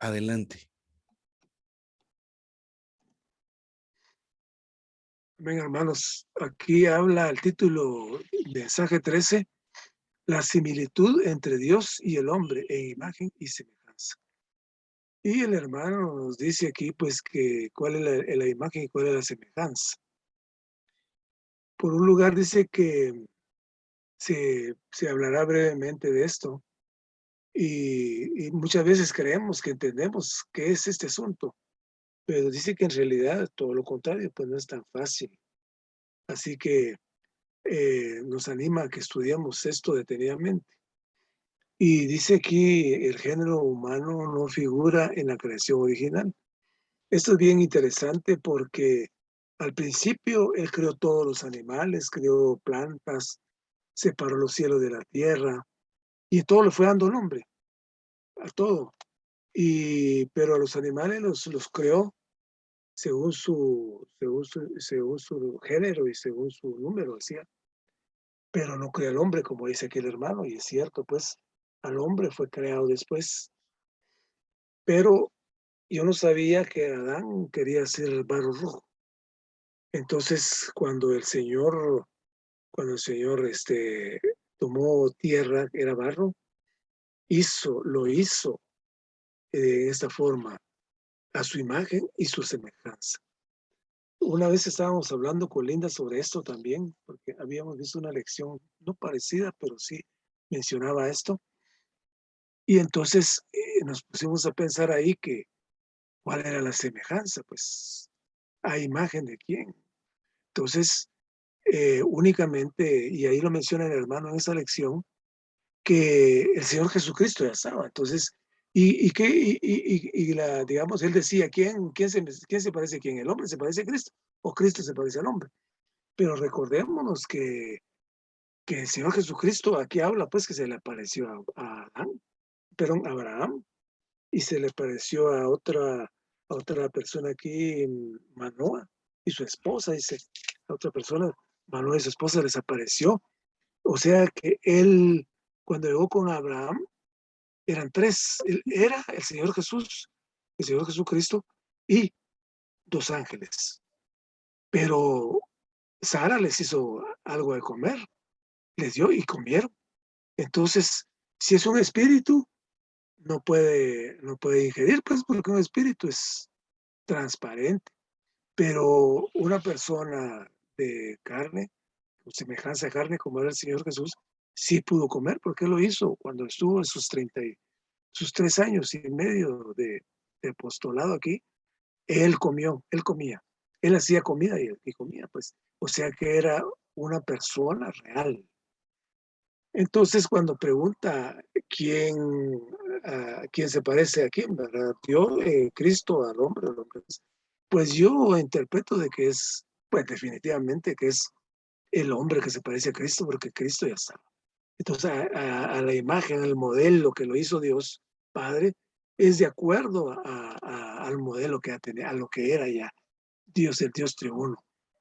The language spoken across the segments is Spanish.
Adelante. Amén, hermanos. Aquí habla el título, mensaje 13, la similitud entre Dios y el hombre en imagen y semejanza. Y el hermano nos dice aquí, pues, que cuál es la imagen y cuál es la semejanza. Por un lugar dice que se hablará brevemente de esto y muchas veces creemos que entendemos qué es este asunto, pero dice que en realidad todo lo contrario, pues no es tan fácil. Así que nos anima a que estudiemos esto detenidamente. Y dice aquí, el género humano no figura en la creación original. Esto es bien interesante porque al principio él creó todos los animales, creó plantas, separó los cielos de la tierra y todo le fue dando nombre, a todo. Pero a los animales los creó según su género y según su número, decía. Pero no creó al hombre, como dice aquí el hermano, y es cierto, pues al hombre fue creado después. Pero yo no sabía que Adán quería ser el barro rojo. Entonces, cuando el Señor tomó tierra, era barro, lo hizo de esta forma, a su imagen y su semejanza. Una vez estábamos hablando con Linda sobre esto también, porque habíamos visto una lección no parecida, pero sí mencionaba esto. Y entonces nos pusimos a pensar ahí que cuál era la semejanza, pues, a imagen de quién. Entonces, únicamente, y ahí lo menciona el hermano en esa lección, que el Señor Jesucristo ya estaba. Entonces, digamos, él decía, ¿quién se parece a quién? ¿El hombre se parece a Cristo? ¿O Cristo se parece al hombre? Pero recordémonos que el Señor Jesucristo aquí habla, pues, que se le apareció a Abraham, y se le pareció a otra persona aquí, Manoa, y su esposa, dice, a otra persona, Manoa y su esposa les apareció. O sea que él, cuando llegó con Abraham, eran tres. Él era el Señor Jesús, el Señor Jesucristo, y dos ángeles. Pero Sara les hizo algo de comer, les dio y comieron. Entonces, si es un espíritu, no puede ingerir, pues, porque un espíritu es transparente. Pero una persona de carne, con semejanza de carne, como era el Señor Jesús, sí pudo comer, porque Él lo hizo cuando estuvo en sus 3 años y medio de apostolado aquí. Él comía, Él hacía comida y comía, pues. O sea que era una persona real. Entonces, cuando pregunta quién se parece a quién, ¿verdad? Yo, Cristo al hombre, pues yo interpreto de que es, pues definitivamente que es el hombre que se parece a Cristo, porque Cristo ya está. Entonces, a la imagen, al modelo que lo hizo Dios Padre, es de acuerdo al modelo que a lo que era ya Dios, el Dios triuno,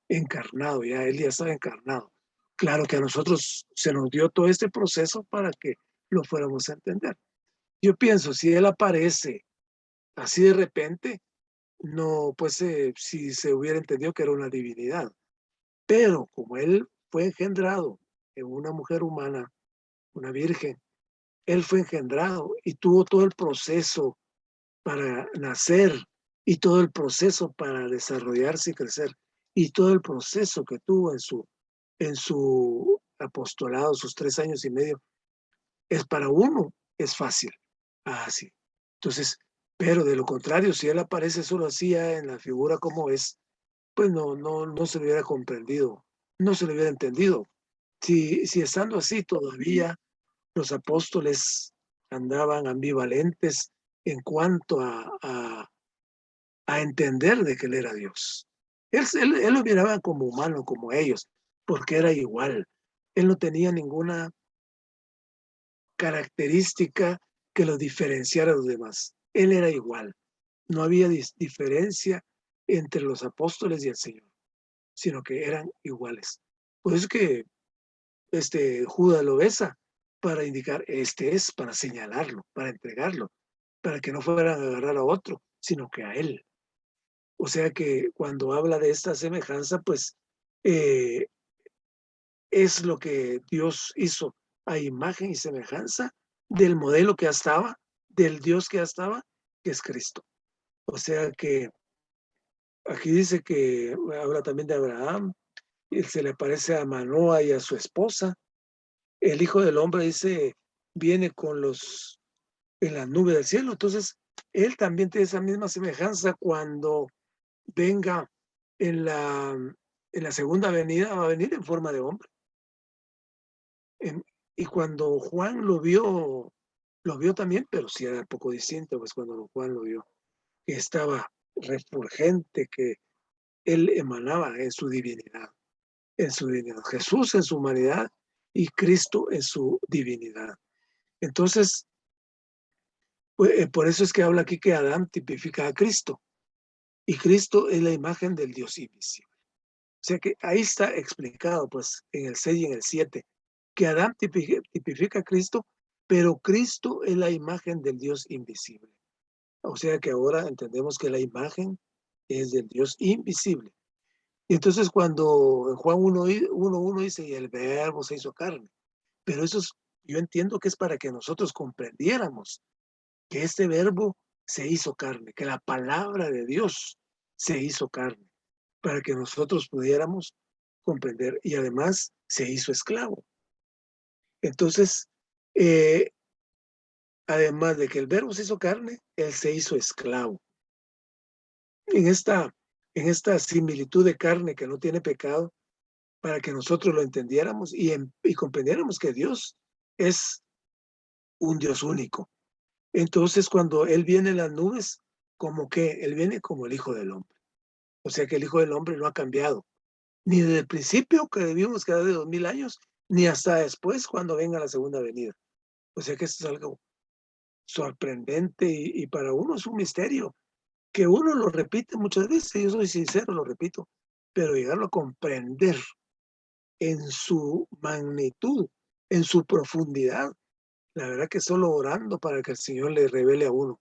encarnado, ya Él ya estaba encarnado. Claro que a nosotros se nos dio todo este proceso para que lo fuéramos a entender. Yo pienso, si Él aparece así de repente, no, pues si se hubiera entendido que era una divinidad. Pero como Él fue engendrado en una mujer humana, una virgen, Él fue engendrado y tuvo todo el proceso para nacer y todo el proceso para desarrollarse y crecer y todo el proceso que tuvo en su apostolado, sus 3 años y medio, es para uno, es fácil. Ah, sí. Entonces, pero de lo contrario, si él aparece solo así en la figura como es, pues no se le hubiera comprendido, no se le hubiera entendido. Si estando así todavía los apóstoles andaban ambivalentes en cuanto a entender de que él era Dios. Él lo miraba como humano, como ellos, porque era igual. Él no tenía ninguna característica que lo diferenciara de los demás. Él era igual. No había diferencia entre los apóstoles y el Señor, sino que eran iguales. Por eso que Judas lo besa para indicar, este es, para señalarlo, para entregarlo. para que no fueran a agarrar a otro, sino que a él. O sea que cuando habla de esta semejanza, pues eh, es lo que Dios hizo a imagen y semejanza del modelo que ya estaba, del Dios que ya estaba, que es Cristo. O sea que aquí dice que habla también de Abraham, y se le aparece a Manoa y a su esposa. El Hijo del Hombre dice, viene con los en la nube del cielo. Entonces, él también tiene esa misma semejanza cuando venga en la, en la segunda venida, va a venir en forma de hombre. En- y cuando Juan lo vio también, pero sí era un poco distinto, pues cuando Juan lo vio, que estaba refulgente, que él emanaba en su divinidad, Jesús en su humanidad y Cristo en su divinidad. Entonces, pues, por eso es que habla aquí que Adán tipifica a Cristo y Cristo es la imagen del Dios invisible. O sea que ahí está explicado, pues, en el 6 y en el 7, que Adán tipifica a Cristo, pero Cristo es la imagen del Dios invisible. O sea que ahora entendemos que la imagen es del Dios invisible. Y entonces cuando en Juan 1:1 dice, y el verbo se hizo carne, pero eso es, yo entiendo que es para que nosotros comprendiéramos que este verbo se hizo carne, que la palabra de Dios se hizo carne, para que nosotros pudiéramos comprender y además se hizo esclavo. Entonces, eh, además de que el verbo se hizo carne, él se hizo esclavo. En esta, en esta similitud de carne que no tiene pecado, para que nosotros lo entendiéramos y comprendiéramos que Dios es un Dios único. Entonces, cuando Él viene en las nubes, como que Él viene como el Hijo del Hombre. O sea que el Hijo del Hombre no ha cambiado, ni desde el principio que vivimos cada de 2000 años, ni hasta después cuando venga la segunda venida. O sea que esto es algo sorprendente y para uno es un misterio, que uno lo repite muchas veces, yo soy sincero, lo repito, pero llegarlo a comprender en su magnitud, en su profundidad, la verdad que solo orando para que el Señor le revele a uno,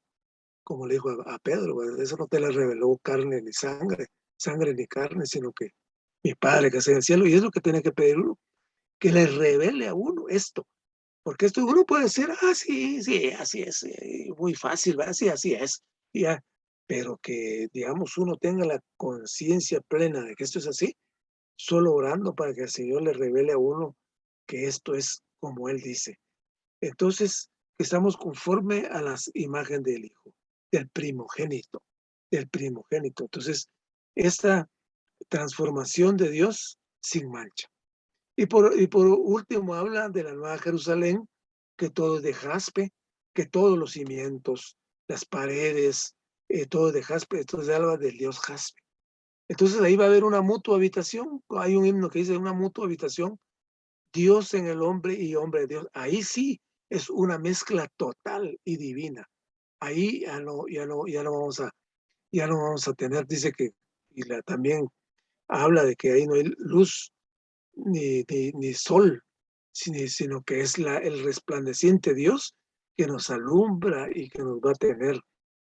como le dijo a Pedro, pues, eso no te la reveló carne ni sangre, sangre ni carne, sino que mi Padre que está en el cielo, y es lo que tiene que pedir uno, que le revele a uno esto, porque esto uno puede decir, sí, sí, así es, muy fácil, ¿verdad? Sí, así es, y ya, pero que, digamos, uno tenga la conciencia plena de que esto es así, solo orando para que el Señor le revele a uno que esto es como Él dice. Entonces, estamos conforme a las imágenes del Hijo, del primogénito, del primogénito. Entonces, esta transformación de Dios sin mancha. Y por último habla de la Nueva Jerusalén, que todo es de jaspe, que todos los cimientos, las paredes, todo es de jaspe, entonces habla del Dios jaspe. Entonces ahí va a haber una mutua habitación, hay un himno que dice una mutua habitación, Dios en el hombre y hombre de Dios. Ahí sí es una mezcla total y divina. Ahí ya no vamos a tener, dice que, también habla de que ahí no hay luz ni sol, sino que es el resplandeciente Dios que nos alumbra y que nos va a tener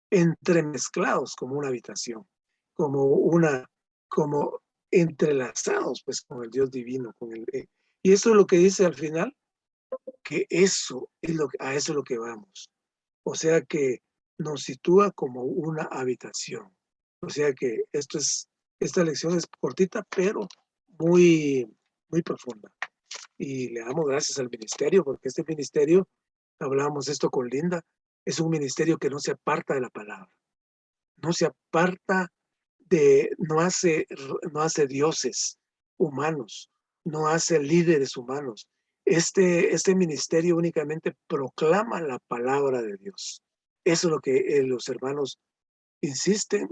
entremezclados como una habitación, como entrelazados pues con el Dios divino, y eso es lo que dice al final, que eso es a eso es lo que vamos. O sea que nos sitúa como una habitación. O sea que esta lección es cortita, pero muy, muy profunda. Y le damos gracias al ministerio, porque este ministerio, hablábamos esto con Linda, es un ministerio que no se aparta de la palabra, no se aparta no hace dioses humanos, no hace líderes humanos. Este ministerio únicamente proclama la palabra de Dios. Eso es lo que los hermanos insisten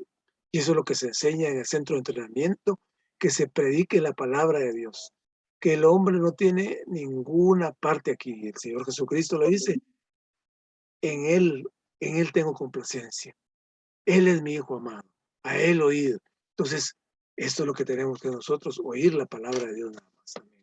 y eso es lo que se enseña en el centro de entrenamiento, que se predique la palabra de Dios, que el hombre no tiene ninguna parte aquí. El Señor Jesucristo lo dice, en Él, en Él tengo complacencia. Él es mi hijo amado, a Él oído. Entonces, esto es lo que tenemos que nosotros, oír la palabra de Dios nada más. Amén.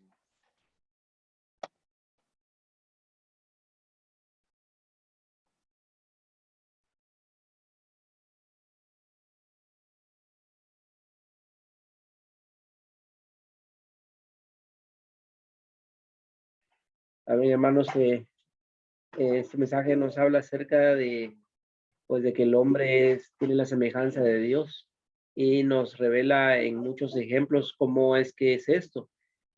A ver, hermanos, este mensaje nos habla acerca de, pues, de que el hombre tiene la semejanza de Dios y nos revela en muchos ejemplos cómo es que es esto.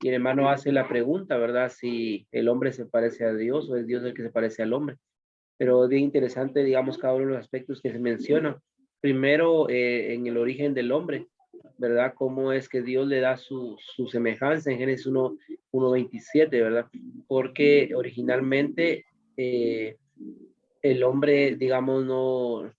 Y el hermano hace la pregunta, ¿verdad? Si el hombre se parece a Dios o es Dios el que se parece al hombre. Pero es bien interesante, digamos, cada uno de los aspectos que se mencionan. Primero, en el origen del hombre, ¿verdad? Cómo es que Dios le da su semejanza en Génesis 1:27, ¿verdad? Porque originalmente el hombre, digamos, no,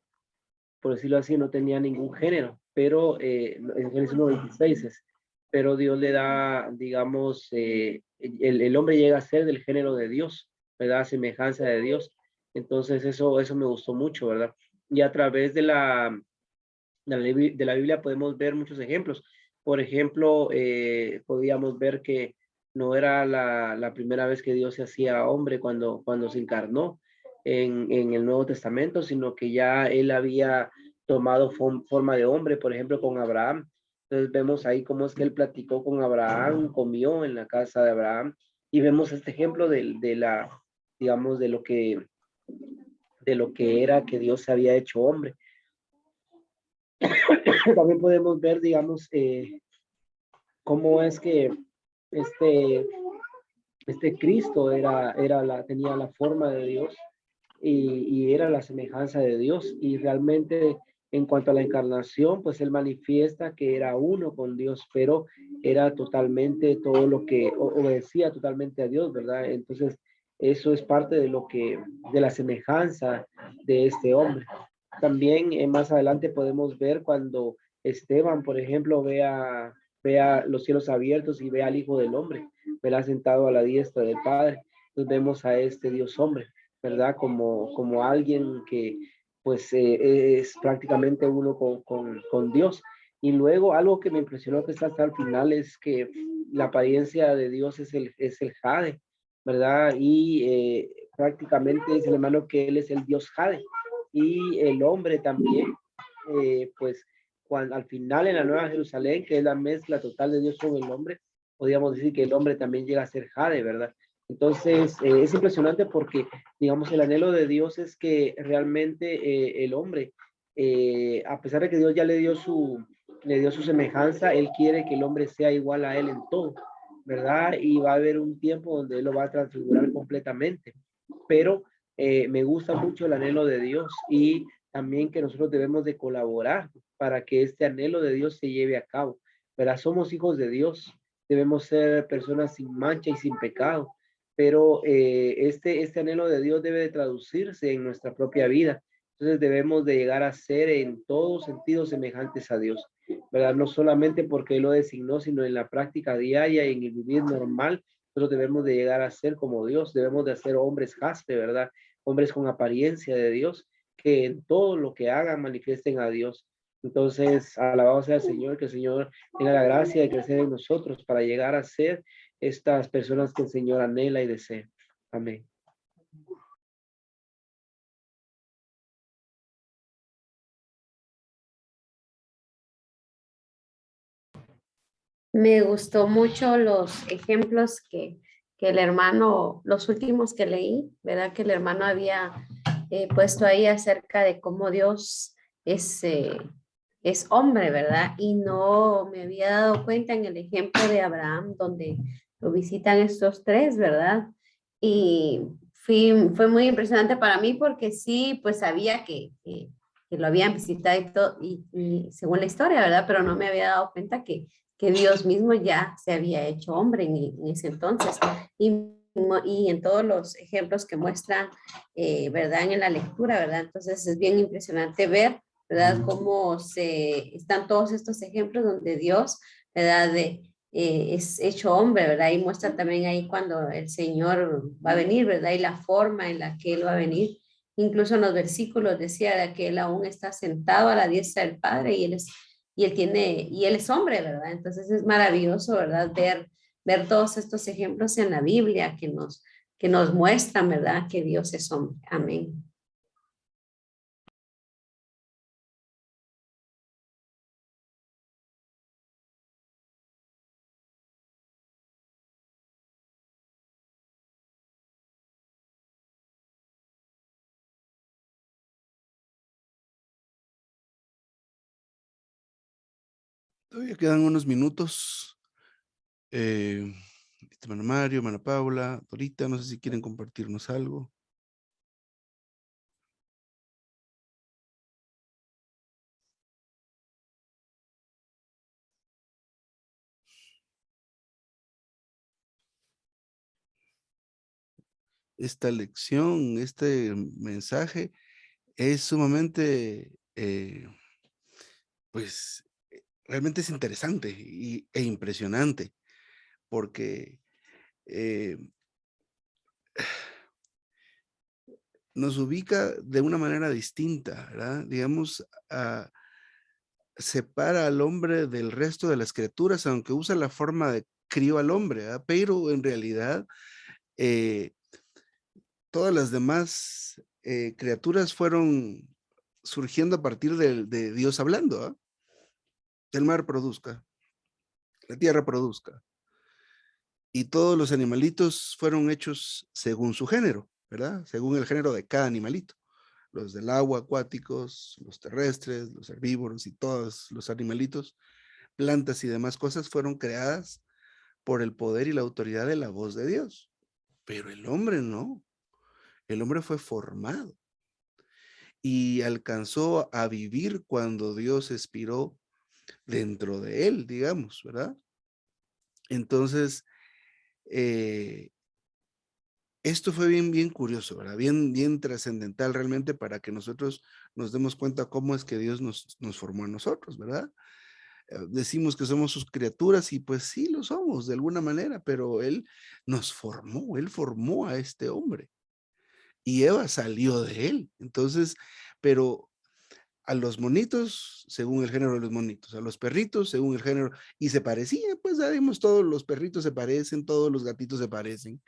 por decirlo así, no tenía ningún género, pero en Génesis 1:26 es, pero Dios le da, digamos, el hombre llega a ser del género de Dios, ¿verdad? Semejanza de Dios. Entonces eso me gustó mucho, ¿verdad? Y a través de la Biblia podemos ver muchos ejemplos. Por ejemplo, podíamos ver que no era la primera vez que Dios se hacía hombre cuando se encarnó en el Nuevo Testamento, sino que ya él había tomado forma de hombre, por ejemplo, con Abraham. Entonces vemos ahí cómo es que él platicó con Abraham, comió en la casa de Abraham, y vemos este ejemplo digamos, de lo que era que Dios se había hecho hombre. También podemos ver, digamos, cómo es que este, este Cristo tenía la forma de Dios y era la semejanza de Dios. Y realmente, en cuanto a la encarnación, pues él manifiesta que era uno con Dios, pero era totalmente todo lo que obedecía totalmente a Dios, ¿verdad? Entonces, eso es parte de la semejanza de este hombre. También más adelante podemos ver cuando Esteban, por ejemplo, vea los cielos abiertos y ve al Hijo del Hombre, verá sentado a la diestra del Padre. Entonces vemos a este Dios hombre, ¿verdad? Como alguien que pues es prácticamente uno con Dios. Y luego algo que me impresionó que está hasta el final es que la apariencia de Dios es el Jade, ¿verdad? Y prácticamente dice el hermano que él es el Dios Jade y el hombre también, pues cuando, al final en la Nueva Jerusalén, que es la mezcla total de Dios con el hombre, podríamos decir que el hombre también llega a ser Jade, ¿verdad? Entonces, es impresionante porque, digamos, el anhelo de Dios es que realmente el hombre, a pesar de que Dios ya le dio su semejanza, Él quiere que el hombre sea igual a Él en todo, ¿verdad? Y va a haber un tiempo donde Él lo va a transfigurar completamente. Pero me gusta mucho el anhelo de Dios y también que nosotros debemos de colaborar para que este anhelo de Dios se lleve a cabo. ¿Verdad? Somos hijos de Dios, debemos ser personas sin mancha y sin pecado, pero este anhelo de Dios debe de traducirse en nuestra propia vida. Entonces debemos de llegar a ser en todos sentidos semejantes a Dios, ¿verdad? No solamente porque Él lo designó, sino en la práctica diaria y en el vivir normal. Nosotros debemos de llegar a ser como Dios, debemos de ser hombres jaspe, ¿verdad? Hombres con apariencia de Dios, que en todo lo que hagan manifiesten a Dios. Entonces, alabado sea el Señor, que el Señor tenga la gracia de crecer en nosotros para llegar a ser estas personas que el Señor anhela y desea. Amén. Me gustó mucho los ejemplos que el hermano, los últimos que leí, ¿verdad? Que el hermano había puesto ahí acerca de cómo Dios es, eh, es hombre, ¿verdad? Y no me había dado cuenta en el ejemplo de Abraham, donde lo visitan estos tres, ¿verdad? Y fue muy impresionante para mí porque sí, pues sabía que lo habían visitado y todo, y según la historia, ¿verdad? Pero no me había dado cuenta que Dios mismo ya se había hecho hombre en ese entonces. Y, y en todos los ejemplos que muestran, ¿verdad? En la lectura, ¿verdad? Entonces es bien impresionante ver, ¿verdad? Cómo están todos estos ejemplos donde Dios, ¿verdad? Es hecho hombre, ¿verdad? Y muestra también ahí cuando el Señor va a venir, ¿verdad? Y la forma en la que Él va a venir. Incluso en los versículos decía de que Él aún está sentado a la diestra del Padre y él es hombre, ¿verdad? Entonces es maravilloso, ¿verdad? Ver todos estos ejemplos en la Biblia que nos muestran, ¿verdad? Que Dios es hombre. Amén. Todavía quedan unos minutos. Hermano Mario, hermana Paula, Dorita, no sé si quieren compartirnos algo. Esta lección, este mensaje es sumamente, pues, realmente es interesante e impresionante, porque eh, nos ubica de una manera distinta, ¿verdad? Digamos, separa al hombre del resto de las criaturas, aunque usa la forma de crió al hombre, ¿verdad? Pero en realidad eh, todas las demás criaturas fueron surgiendo a partir de Dios hablando, ¿ah? El mar produzca, la tierra produzca, y todos los animalitos fueron hechos según su género, ¿verdad? Según el género de cada animalito. Los del agua, acuáticos, los terrestres, los herbívoros y todos los animalitos, plantas y demás cosas fueron creadas por el poder y la autoridad de la voz de Dios. Pero el hombre no. El hombre fue formado y alcanzó a vivir cuando Dios expiró dentro de él, digamos, ¿verdad? Entonces, eh, esto fue bien curioso, ¿verdad? Bien trascendental realmente para que nosotros nos demos cuenta cómo es que Dios nos formó a nosotros, ¿verdad? Decimos que somos sus criaturas y pues sí lo somos de alguna manera, pero Él nos formó, Él formó a este hombre y Eva salió de él. Entonces, pero a los monitos, según el género de los monitos, a los perritos, según el género, y se parecía, pues sabemos, todos los perritos se parecen, todos los gatitos se parecen,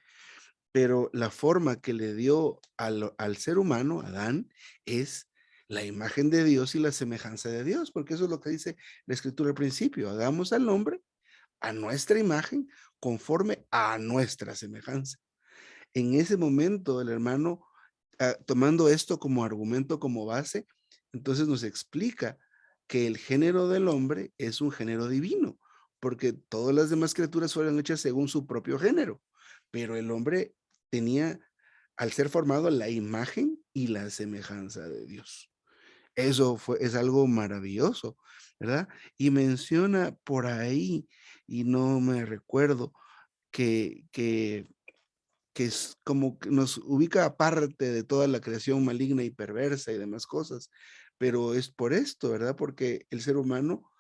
pero la forma que le dio al ser humano, Adán, es la imagen de Dios y la semejanza de Dios, porque eso es lo que dice la escritura al principio, hagamos al hombre a nuestra imagen, conforme a nuestra semejanza. En ese momento, el hermano, tomando esto como argumento, como base, entonces nos explica que el género del hombre es un género divino, porque todas las demás criaturas fueron hechas según su propio género, pero el hombre tenía, al ser formado, la imagen y la semejanza de Dios. Eso es algo maravilloso, ¿verdad? Y menciona por ahí, y no me recuerdo, que es como que nos ubica aparte de toda la creación maligna y perversa y demás cosas, pero es por esto, ¿verdad? Porque el ser humano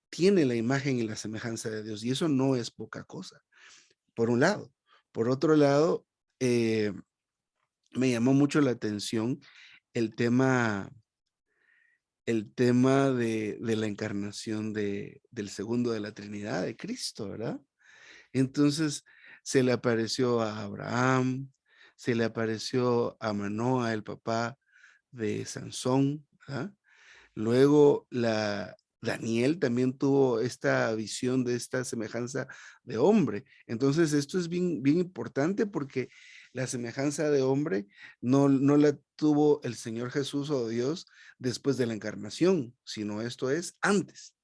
tiene la imagen y la semejanza de Dios y eso no es poca cosa, por un lado. Por otro lado, me llamó mucho la atención el tema, de la encarnación del segundo de la Trinidad, de Cristo, ¿verdad? Entonces se le apareció a Abraham, se le apareció a Manoa, el papá de Sansón, ¿verdad? Luego Daniel también tuvo esta visión de esta semejanza de hombre. Entonces esto es bien importante porque la semejanza de hombre no la tuvo el Señor Jesús o Dios después de la encarnación, sino esto es antes.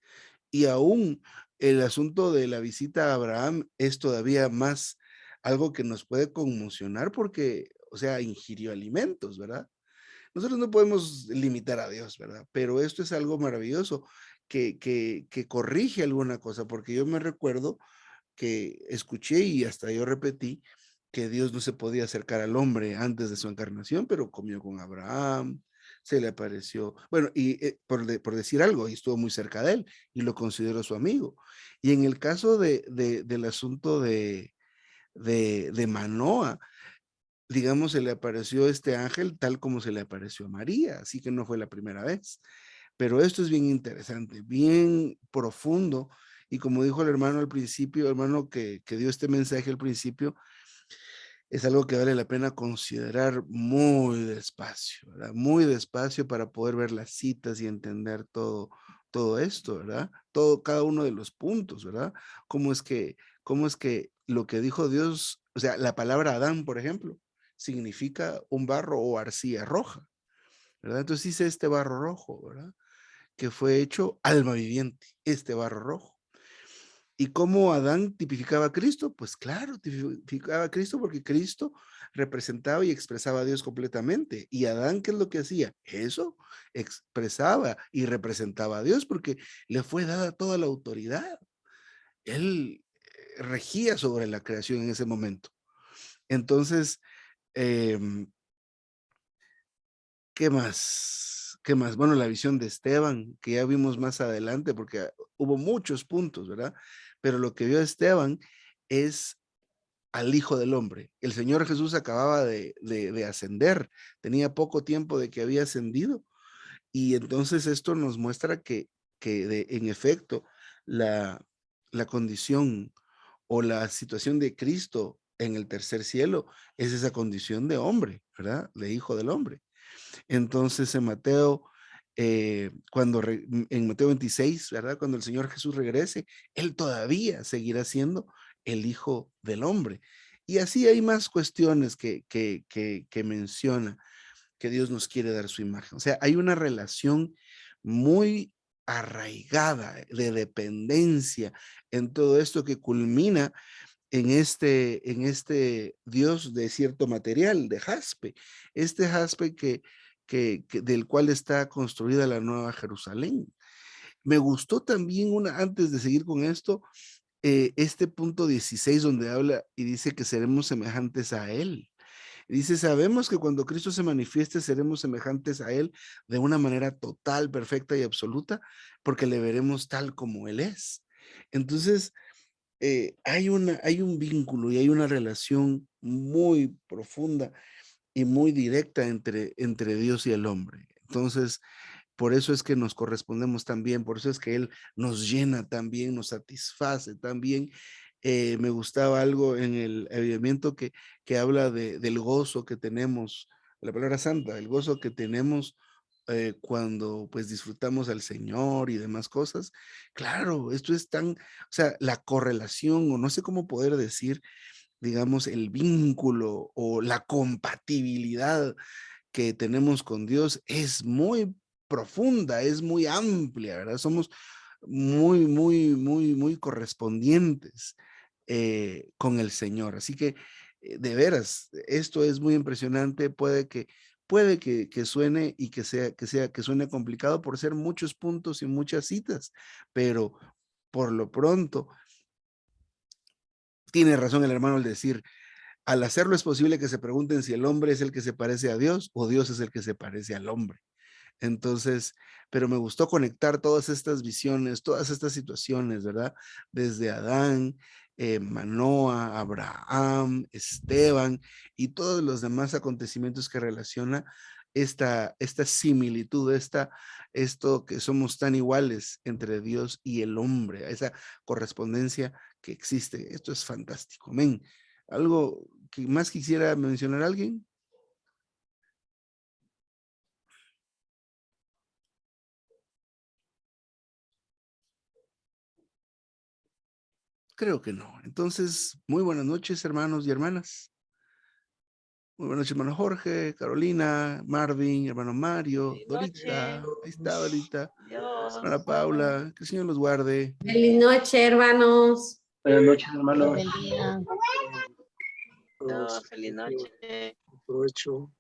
Y aún el asunto de la visita a Abraham es todavía más algo que nos puede conmocionar porque, o sea, ingirió alimentos, ¿verdad? Nosotros no podemos limitar a Dios, ¿verdad? Pero esto es algo maravilloso que corrige alguna cosa, porque yo me recuerdo que escuché y hasta yo repetí que Dios no se podía acercar al hombre antes de su encarnación, pero comió con Abraham, se le apareció, bueno, y por decir algo, y estuvo muy cerca de él y lo consideró su amigo. Y en el caso del asunto de Manoa, digamos, se le apareció este ángel tal como se le apareció a María, así que no fue la primera vez. Pero esto es bien interesante, bien profundo, y como dijo el hermano al principio, el hermano que dio este mensaje al principio, es algo que vale la pena considerar muy despacio, ¿verdad? Muy despacio para poder ver las citas y entender todo esto, ¿verdad? Todo, cada uno de los puntos, ¿verdad? Cómo es que lo que dijo Dios, o sea, la palabra Adán, por ejemplo, significa un barro o arcilla roja, ¿verdad? Entonces dice este barro rojo, ¿verdad? que fue hecho alma viviente, este barro rojo. ¿Y cómo Adán tipificaba a Cristo? Pues claro, tipificaba a Cristo porque Cristo representaba y expresaba a Dios completamente. ¿Y Adán qué es lo que hacía? Eso, expresaba y representaba a Dios porque le fue dada toda la autoridad. Él regía sobre la creación en ese momento. Entonces, em, ¿qué más? ¿Qué más? Bueno, la visión de Esteban, que ya vimos más adelante, porque hubo muchos puntos, ¿verdad? Pero lo que vio Esteban es al Hijo del Hombre. El Señor Jesús acababa de ascender, tenía poco tiempo de que había ascendido, y entonces esto nos muestra que en efecto la, la condición o la situación de Cristo en el tercer cielo es esa condición de hombre, ¿verdad? De Hijo del Hombre. Entonces en Mateo, en Mateo 26, ¿verdad? Cuando el Señor Jesús regrese, Él todavía seguirá siendo el Hijo del Hombre. Y así hay más cuestiones que menciona que Dios nos quiere dar su imagen. O sea, hay una relación muy arraigada de dependencia en todo esto que culmina en este Dios de cierto material, de jaspe, este jaspe del cual está construida la Nueva Jerusalén. Me gustó también antes de seguir con esto, este punto 16 donde habla y dice que seremos semejantes a Él. Dice, sabemos que cuando Cristo se manifieste seremos semejantes a Él de una manera total, perfecta y absoluta, porque le veremos tal como Él es. Entonces, hay un vínculo y hay una relación muy profunda y muy directa entre Dios y el hombre. Entonces, por eso es que nos correspondemos también, por eso es que Él nos llena también, nos satisface también. Me gustaba algo en el avivamiento que habla del gozo que tenemos, la palabra santa, el gozo que tenemos cuando pues disfrutamos al Señor y demás cosas. Claro, esto es tan, o sea, la correlación, o no sé cómo poder decir, digamos, el vínculo o la compatibilidad que tenemos con Dios es muy profunda, es muy amplia, ¿verdad? Somos muy correspondientes con el Señor. Así que, de veras, esto es muy impresionante. Puede que suene y que suene complicado por ser muchos puntos y muchas citas, pero por lo pronto, tiene razón el hermano al decir, al hacerlo es posible que se pregunten si el hombre es el que se parece a Dios o Dios es el que se parece al hombre. Entonces, pero me gustó conectar todas estas visiones, todas estas situaciones, ¿verdad? Desde Adán, Manoa, Abraham, Esteban y todos los demás acontecimientos que relaciona esta similitud, esto que somos tan iguales entre Dios y el hombre, esa correspondencia que existe. Esto es fantástico, amén. ¿Algo que más quisiera mencionar alguien? Creo que no. Entonces, muy buenas noches, hermanos y hermanas. Muy buenas noches, hermano Jorge, Carolina, Marvin, hermano Mario, Buenas Dorita. noches. Ahí está Dorita. Dios. Hermana Paula, que el Señor los guarde. Feliz noche, hermanos. Buenas noches, Dios hermanos. bendiga. Todos, Dios, feliz noche. provecho.